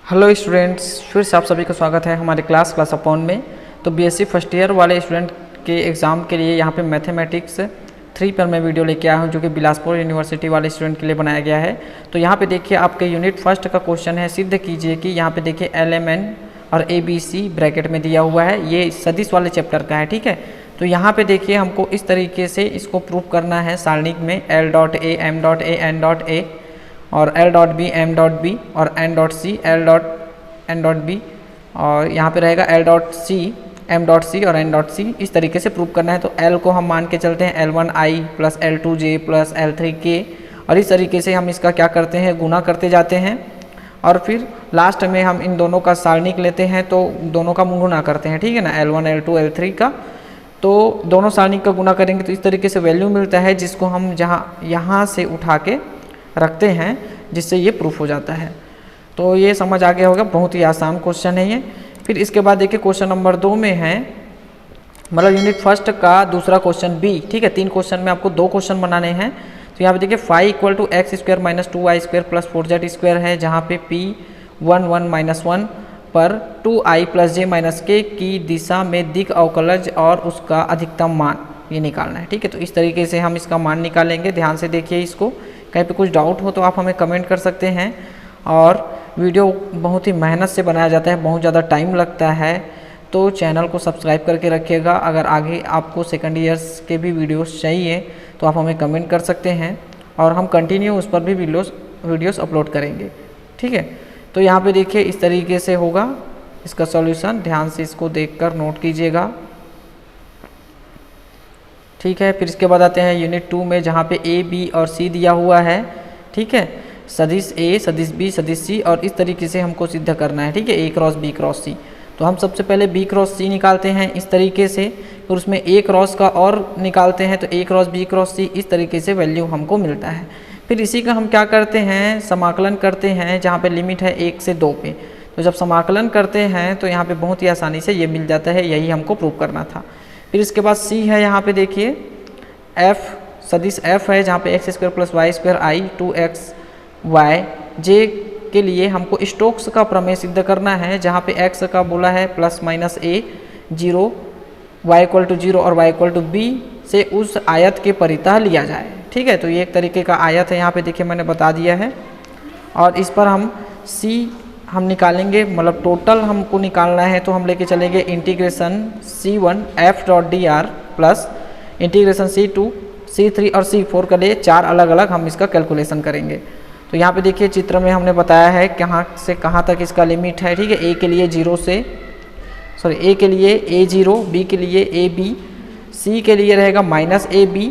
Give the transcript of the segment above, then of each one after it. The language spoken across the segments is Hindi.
हेलो स्टूडेंट्स, फिर से आप सभी का स्वागत है हमारे क्लास अपॉन में। तो बीएससी फर्स्ट ईयर वाले स्टूडेंट के एग्ज़ाम के लिए यहाँ पे मैथमेटिक्स 3 पर मैं वीडियो लेके आया हूँ, जो कि बिलासपुर यूनिवर्सिटी वाले स्टूडेंट के लिए बनाया गया है। तो यहाँ पे देखिए आपके यूनिट फर्स्ट का क्वेश्चन है। सिद्ध कीजिए कि यहाँ पे देखिए LMN और ABC ब्रैकेट में दिया हुआ है, ये सदिश वाले चैप्टर का है। ठीक है, तो यहाँ पे देखिए हमको इस तरीके से इसको प्रूव करना है सारणिक में L.A M.A N.A और L.B M.B और N.C N.B और यहाँ पे रहेगा L.C M.C और N.C। इस तरीके से प्रूव करना है। तो L को हम मान के चलते हैं L1I plus L2J plus L3K, और इस तरीके से हम इसका क्या करते हैं, गुना करते जाते हैं और फिर लास्ट में हम इन दोनों का सारणिक लेते हैं, तो दोनों का गुना करते हैं। ठीक है ना, L1 L2 L3 का, तो दोनों सारणिक का गुना करेंगे तो इस तरीके से वैल्यू मिलता है, जिसको हम यहाँ से उठा के रखते हैं, जिससे ये प्रूफ हो जाता है। तो ये समझ आ गया होगा, बहुत ही आसान क्वेश्चन है ये। फिर इसके बाद देखिए क्वेश्चन नंबर 2 में है, मतलब यूनिट फर्स्ट का दूसरा क्वेश्चन बी। ठीक है, 3 क्वेश्चन में आपको 2 क्वेश्चन बनाने हैं। तो यहाँ पे देखिए phi equal to x square minus 2y square plus 4z square है, जहाँ पे P1 पर 2i प्लस j माइनस के की दिशा में दिक् अवकलज और उसका अधिकतम मान ये निकालना है। ठीक है, तो इस तरीके से हम इसका मान निकालेंगे। ध्यान से देखिए इसको, कहीं पे कुछ डाउट हो तो आप हमें कमेंट कर सकते हैं। और वीडियो बहुत ही मेहनत से बनाया जाता है, बहुत ज़्यादा टाइम लगता है, तो चैनल को सब्सक्राइब करके रखिएगा। अगर आगे आपको सेकंड ईयर्स के भी वीडियोस चाहिए तो आप हमें कमेंट कर सकते हैं, और हम कंटिन्यू उस पर भी वीडियोस अपलोड करेंगे। ठीक है, तो यहाँ पे देखिए इस तरीके से होगा इसका सॉल्यूशन। ध्यान से इसको देखकर नोट कीजिएगा। ठीक है, फिर इसके बाद आते हैं यूनिट 2 में, जहाँ पे A, B और C दिया हुआ है। ठीक है, सदिश A, सदिश B, सदिश C, और इस तरीके से हमको सिद्ध करना है। ठीक है, A cross B cross C। तो हम सबसे पहले B क्रॉस C निकालते हैं इस तरीके से, फिर उसमें A क्रॉस का और निकालते हैं, तो A cross B cross C, इस तरीके से वैल्यू हमको मिलता है। फिर इसी का हम क्या करते हैं, समाकलन करते हैं, जहाँ पे लिमिट है 1 से 2 पे। तो जब समाकलन करते हैं तो यहाँ पे बहुत ही आसानी से ये मिल जाता है, यही हमको प्रूव करना था। फिर इसके बाद C है, यहाँ पे देखिए F, सदिश F है, जहाँ पे x square plus y square i 2xy j के लिए हमको स्टोक्स का प्रमेय सिद्ध करना है, जहाँ पे x का बोला है plus minus a 0, y equal to 0 और y इक्वल टू b से उस आयत के परितः लिया जाए। ठीक है, तो ये एक तरीके का आयत है, यहाँ पे देखिए मैंने बता दिया है। और इस पर हम c हम निकालेंगे, मतलब टोटल हमको निकालना है, तो हम लेके चलेंगे integration C1 f.dr plus integration C2 C3 और C4 के लिए 4 अलग अलग हम इसका कैलकुलेशन करेंगे। तो यहाँ पे देखिए चित्र में हमने बताया है कहाँ से कहाँ तक इसका लिमिट है। ठीक है, A के लिए 0 से A के लिए A0, B के लिए AB, C के लिए रहेगा माइनस AB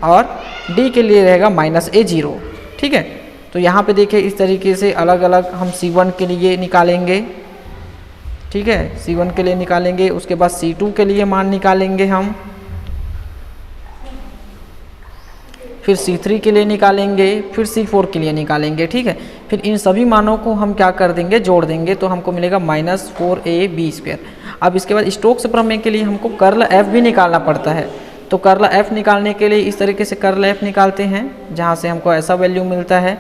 और D के लिए रहेगा माइनस A0। ठीक है, तो यहाँ पे देखिए इस तरीके से अलग अलग हम C1 के लिए निकालेंगे। ठीक है, C1 के लिए निकालेंगे, उसके बाद C2 के लिए मान निकालेंगे हम, फिर C3 के लिए निकालेंगे, फिर C4 के लिए निकालेंगे। ठीक है, फिर इन सभी मानों को हम क्या कर देंगे, जोड़ देंगे, तो हमको मिलेगा माइनस 4ab स्क्वायर। अब इसके बाद स्टोक्स प्रमेय के लिए हमको कर्ल F भी निकालना पड़ता है। तो कर्ल F निकालने के लिए इस तरीके से कर्ल F निकालते हैं, जहाँ से हमको ऐसा वैल्यू मिलता है।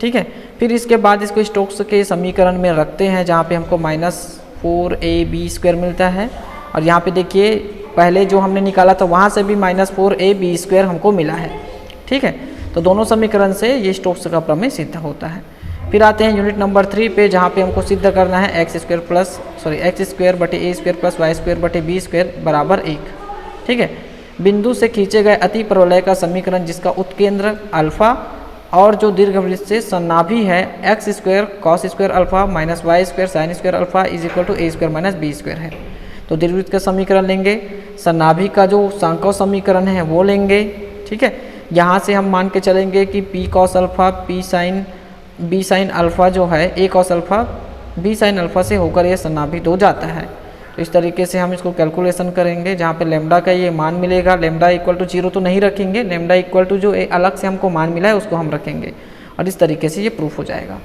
ठीक है, फिर इसके बाद इसको स्टोक्स के समीकरण में रखते हैं, जहाँ पे हमको माइनस 4ab स्क्वायर मिलता है। और यहाँ पे देखिए पहले जो हमने निकाला था वहाँ से भी माइनस 4ab स्क्वायर हमको मिला है। ठीक है, तो दोनों समीकरण से ये स्टोक्स का प्रमेय सिद्ध होता है। फिर आते हैं यूनिट नंबर 3 पे, जहाँ पे हमको सिद्ध करना है एक्स स्क्वायर बटे a square plus y square बटे b स्क्वायर बराबर 1। ठीक है, बिंदु से खींचे गए अति परवलय का समीकरण, जिसका उत्केंद्र अल्फा और जो दीर्घवृत्त से सन्नाभि है x square cos square alpha minus y square sine square alpha is equal to a square minus b square है। तो दीर्घवृत्त का समीकरण लेंगे, सन्नाभि का जो सांकव समीकरण है वो लेंगे। ठीक है, यहाँ से हम मान के चलेंगे कि p cos alpha b sine alpha जो है a cos alpha b sine alpha से होकर ये सन्नाभि हो जाता है। तो इस तरीके से हम इसको कैलकुलेशन करेंगे, जहाँ पे लेमडा का ये मान मिलेगा। लेमडा इक्वल टू 0 तो नहीं रखेंगे, लेमडा इक्वल टू जो अलग से हमको मान मिला है उसको हम रखेंगे, और इस तरीके से ये प्रूफ हो जाएगा।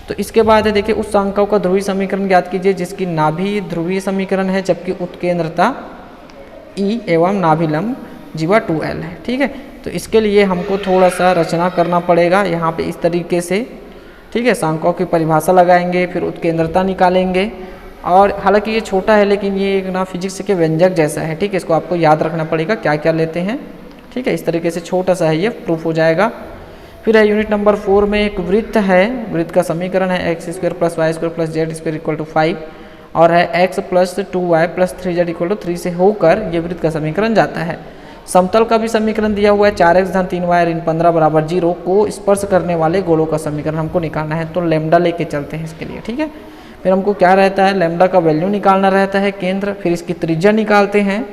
तो इसके बाद है देखिए उस सांकव का ध्रुवीय समीकरण ज्ञात कीजिए, जिसकी नाभि ध्रुवीय समीकरण है, जबकि उत्केंद्रता E एवं नाभिलंब जीवा 2l है। ठीक है, तो इसके लिए हमको थोड़ा सा रचना करना पड़ेगा। यहाँ पे इस तरीके से ठीक है, सांख्यों की परिभाषा लगाएंगे, फिर उत्केंद्रता निकालेंगे। और हालांकि ये छोटा है लेकिन ये एक ना फिजिक्स के व्यंजक जैसा है, ठीक है, इसको आपको याद रखना पड़ेगा क्या क्या लेते हैं, ठीक है। इस तरीके से छोटा सा है, ये प्रूफ हो जाएगा। फिर है यूनिट नंबर 4 में एक वृत्त है, वृत्त का समीकरण है x square plus y square plus z square equal to 5 और है x plus 2y plus 3z equal to 3 से होकर ये वृत्त का समीकरण जाता है। समतल का भी समीकरण दिया हुआ है 4x धन 3y ऋण 15 बराबर 0 को स्पर्श करने वाले गोलों का समीकरण हमको निकालना है, तो लैम्डा लेके चलते हैं इसके लिए, ठीक है। फिर हमको क्या रहता है, लैम्डा का वैल्यू निकालना रहता है केंद्र, फिर इसकी त्रिज्या निकालते हैं,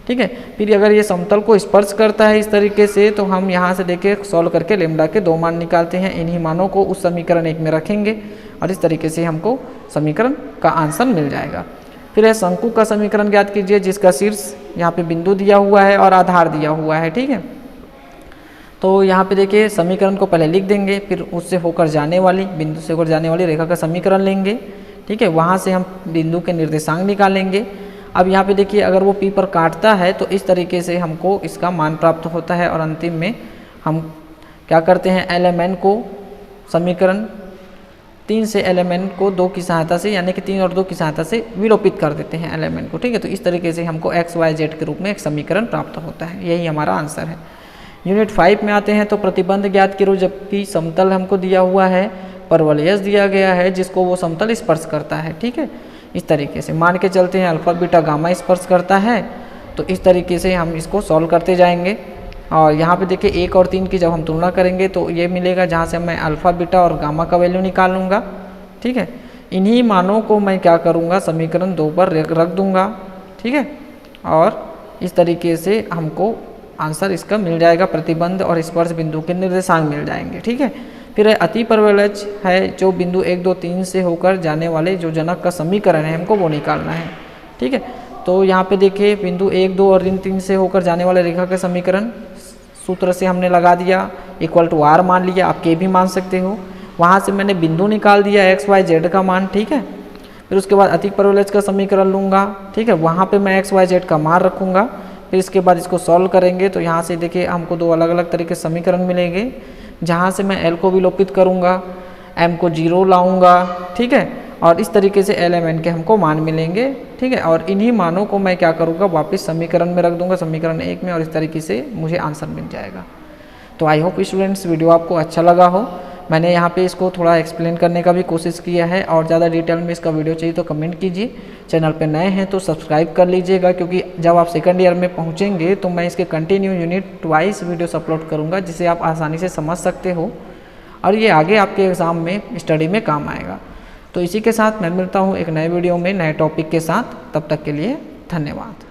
ठीक है। फिर अगर ये समतल को स्पर्श करता है इस तरीके से तो हम यहाँ से देखिए सॉल्व करके लैम्डा के 2 मान निकालते हैं, इन्हीं मानों को उस समीकरण 1 में रखेंगे और इस तरीके से हमको समीकरण का आंसर मिल जाएगा। फिर है शंकु का समीकरण ज्ञात कीजिए, जिसका शीर्ष यहाँ पे बिंदु दिया हुआ है और आधार दिया हुआ है, ठीक है। तो यहाँ पे देखिए समीकरण को पहले लिख देंगे, फिर उससे होकर जाने वाली बिंदु से होकर जाने वाली रेखा का समीकरण लेंगे, ठीक है। वहाँ से हम बिंदु के निर्देशांक निकालेंगे। अब यहाँ पे देखिए अगर वो P पर काटता है तो इस तरीके से हमको इसका मान प्राप्त होता है और अंतिम में हम क्या करते हैं, LMN को समीकरण 3 से LMN को 2 की सहायता से यानी कि 3 और 2 की सहायता से विलोपित कर देते हैं LMN को, ठीक है। तो इस तरीके से हमको x y z के रूप में एक समीकरण प्राप्त होता है, यही हमारा आंसर है। यूनिट 5 में आते हैं तो प्रतिबंध ज्ञात करो, जबकि समतल हमको दिया हुआ है, परवलयज दिया गया है जिसको वो समतल स्पर्श करता है, ठीक है। इस तरीके से मान के चलते हैं अल्फा बीटा गामा स्पर्श करता है, तो इस तरीके से हम इसको सॉल्व करते जाएंगे। और यहाँ पे देखिए 1 और 3 की जब हम तुलना करेंगे तो ये मिलेगा जहाँ से मैं अल्फा बीटा और गामा का वैल्यू निकाल लूँगा, ठीक है। इन्हीं मानों को मैं क्या करूँगा, समीकरण 2 पर रख दूँगा, ठीक है। और इस तरीके से हमको आंसर इसका मिल जाएगा, प्रतिबंध और स्पर्श बिंदु के निर्देशांक मिल जाएंगे, ठीक है। फिर अति परवलज है, जो बिंदु 1 2 3 से होकर जाने वाले जो जनक का समीकरण है हमको वो निकालना है, ठीक है। तो यहाँ पे देखिए बिंदु 1 2 और ऋण 3 से होकर जाने वाले रेखा का समीकरण सूत्र से हमने लगा दिया, इक्वल टू r मान लिया, आप के भी मान सकते हो। वहाँ से मैंने बिंदु निकाल दिया x y z का मान, ठीक है। फिर उसके बाद अति परवलज का समीकरण लूँगा, ठीक है, वहाँ पर मैं x y z का मान रखूँगा। फिर इसके बाद इसको सॉल्व करेंगे तो यहाँ से देखिए हमको 2 अलग अलग तरीके से समीकरण मिलेंगे, जहाँ से मैं L को विलोपित करूँगा, M को 0 लाऊँगा, ठीक है। और इस तरीके से LMN के हमको मान मिलेंगे, ठीक है। और इन्हीं मानों को मैं क्या करूँगा, वापस समीकरण में रख दूँगा, समीकरण 1 में, और इस तरीके से मुझे आंसर मिल जाएगा। तो आई होप स्टूडेंट्स वीडियो आपको अच्छा लगा हो। मैंने यहाँ पे इसको थोड़ा एक्सप्लेन करने का भी कोशिश किया है, और ज़्यादा डिटेल में इसका वीडियो चाहिए तो कमेंट कीजिए। चैनल पे नए हैं तो सब्सक्राइब कर लीजिएगा, क्योंकि जब आप सेकंड ईयर में पहुँचेंगे तो मैं इसके continue unit wise videos upload करूँगा, जिसे आप आसानी से समझ सकते हो और ये आगे आपके एग्ज़ाम में स्टडी में काम आएगा। तो इसी के साथ मैं मिलता हूँ एक नए वीडियो में नए टॉपिक के साथ, तब तक के लिए धन्यवाद।